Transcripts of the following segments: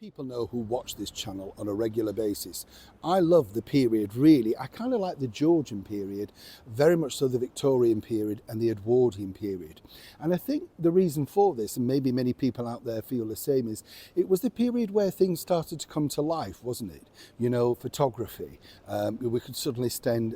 people know who watch this channel on a regular basis, I love the period really. I kind of like the Georgian period, very much so the Victorian period and the Edwardian period. And I think the reason for this, and maybe many people out there feel the same, is it was the period where things started to come to life, wasn't it? You know, photography. We could suddenly send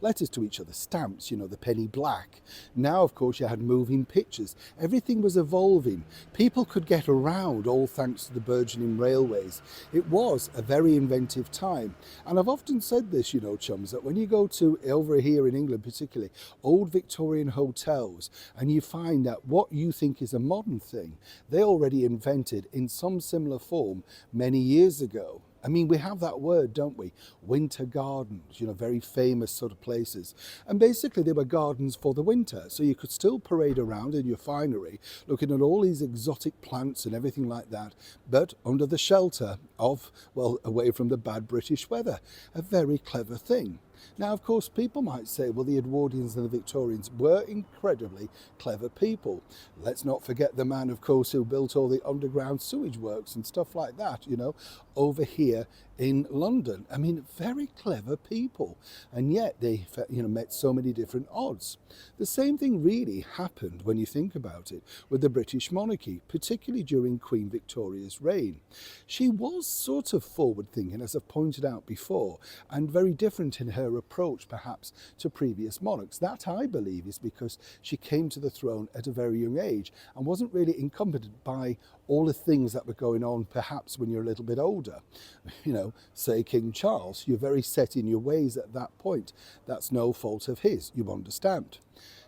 letters to each other, stamps, you know, the penny black. Now, of course, you had moving pictures. Everything was evolving. People could get around all thanks to the burgeoning railways. It was a very inventive time. And I've often said this, you know, chums, that when you go to, over here in England particularly, old Victorian hotels, and you find that what you think is a modern thing, they already invented in some similar form many years ago. I mean, we have that word, don't we? Winter gardens, you know, very famous sort of places. And basically they were gardens for the winter. So you could still parade around in your finery, looking at all these exotic plants and everything like that, but under the shelter of, well, away from the bad British weather. A very clever thing. Now, of course, people might say, well, the Edwardians and the Victorians were incredibly clever people. Let's not forget the man, of course, who built all the underground sewage works and stuff like that, you know, over here in London. I mean, very clever people. And yet they, you know, met so many different odds. The same thing really happened, when you think about it, with the British monarchy, particularly during Queen Victoria's reign. She was sort of forward thinking, as I've pointed out before, and very different in her approach perhaps to previous monarchs. That, I believe, is because she came to the throne at a very young age and wasn't really encumbered by all the things that were going on perhaps when you're a little bit older. You know, say King Charles, you're very set in your ways at that point. That's no fault of his, you understand.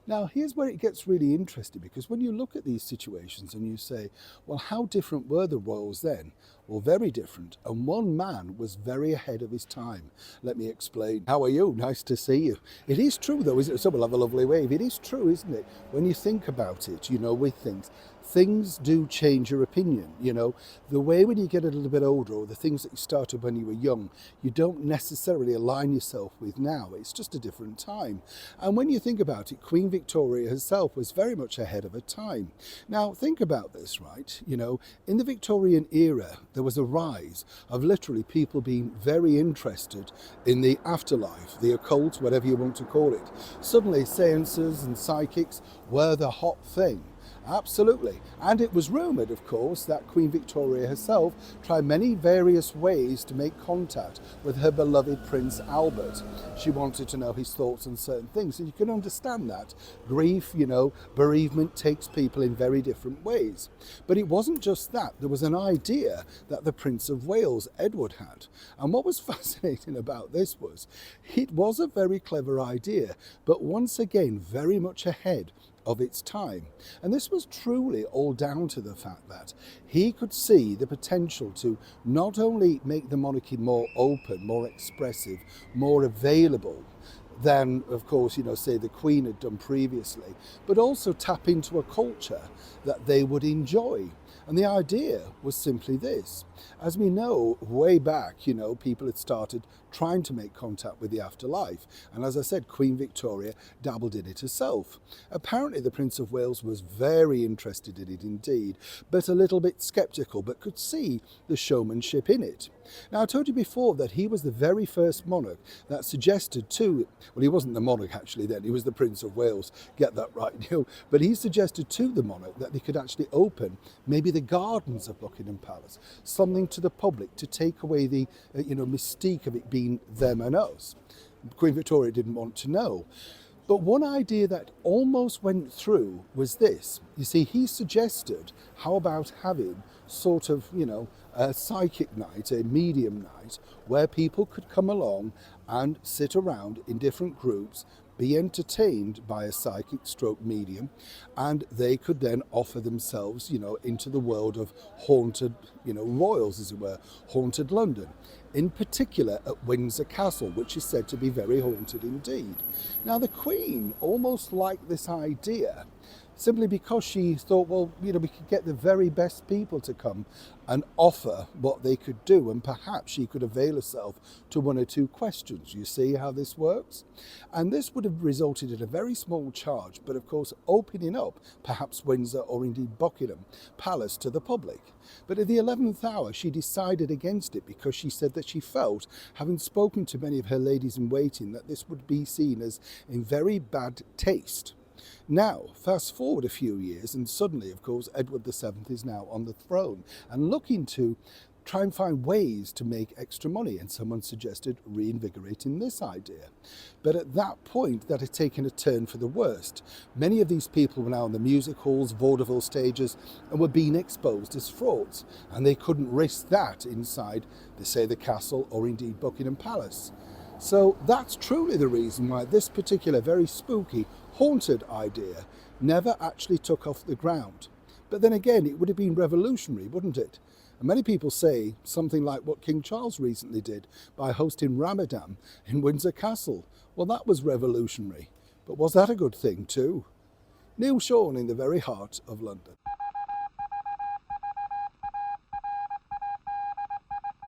Now, here's where it gets really interesting, because when you look at these situations and you say, well, how different were the royals then? Well, very different. And one man was very ahead of his time. Let me explain. How are you? Nice to see you. It is true, though, isn't it? So we'll have a lovely wave. It is true, isn't it? When you think about it, you know, with things do change your opinion, you know. The way when you get a little bit older, or the things that you started when you were young, you don't necessarily align yourself with now. It's just a different time. And when you think about it, Queen Victoria herself was very much ahead of her time. Now, think about this, right? You know, in the Victorian era, there was a rise of literally people being very interested in the afterlife, the occult, whatever you want to call it. Suddenly, seances and psychics were the hot thing. Absolutely. And it was rumoured, of course, that Queen Victoria herself tried many various ways to make contact with her beloved Prince Albert. She wanted to know his thoughts on certain things. And you can understand that. Grief, you know, bereavement takes people in very different ways. But it wasn't just that. There was an idea that the Prince of Wales, Edward, had. And what was fascinating about this was, it was a very clever idea, but once again, very much ahead of its time. And this was truly all down to the fact that he could see the potential to not only make the monarchy more open, more expressive, more available than, of course, you know, say the Queen had done previously, but also tap into a culture that they would enjoy. And the idea was simply this. As we know, way back, you know, people had started trying to make contact with the afterlife. And as I said, Queen Victoria dabbled in it herself. Apparently, the Prince of Wales was very interested in it indeed, but a little bit sceptical, but could see the showmanship in it. Now, I told you before that he was the very first monarch that suggested to, well, he wasn't the monarch actually then, he was the Prince of Wales, get that right, you know, but he suggested to the monarch that they could actually open maybe the gardens of Buckingham Palace, something to the public to take away the, you know, mystique of it being them and us. Queen Victoria didn't want to know. But one idea that almost went through was this. You see, he suggested, how about having sort of, you know, a psychic night, a medium night, where people could come along and sit around in different groups, be entertained by a psychic stroke medium, and they could then offer themselves, you know, into the world of haunted, you know, royals, as it were, haunted London. In particular at Windsor Castle, which is said to be very haunted indeed. Now, the Queen almost liked this idea, simply because she thought, well, we could get the very best people to come and offer what they could do, and perhaps she could avail herself to one or two questions. You see how this works? And this would have resulted in a very small charge, but of course opening up perhaps Windsor or indeed Buckingham Palace to the public. But at the 11th hour she decided against it, because she said that she felt, having spoken to many of her ladies in waiting, that this would be seen as in very bad taste. Now, fast forward a few years, and suddenly, of course, Edward VII is now on the throne and looking to try and find ways to make extra money, and someone suggested reinvigorating this idea. But at that point, that had taken a turn for the worst. Many of these people were now in the music halls, vaudeville stages, and were being exposed as frauds, and they couldn't risk that inside, say, the castle or indeed Buckingham Palace. So that's truly the reason why this particular very spooky, haunted idea never actually took off the ground. But then again, it would have been revolutionary, wouldn't it? And many people say something like what King Charles recently did by hosting Ramadan in Windsor Castle. Well, that was revolutionary. But was that a good thing too? Neil Sean in the very heart of London.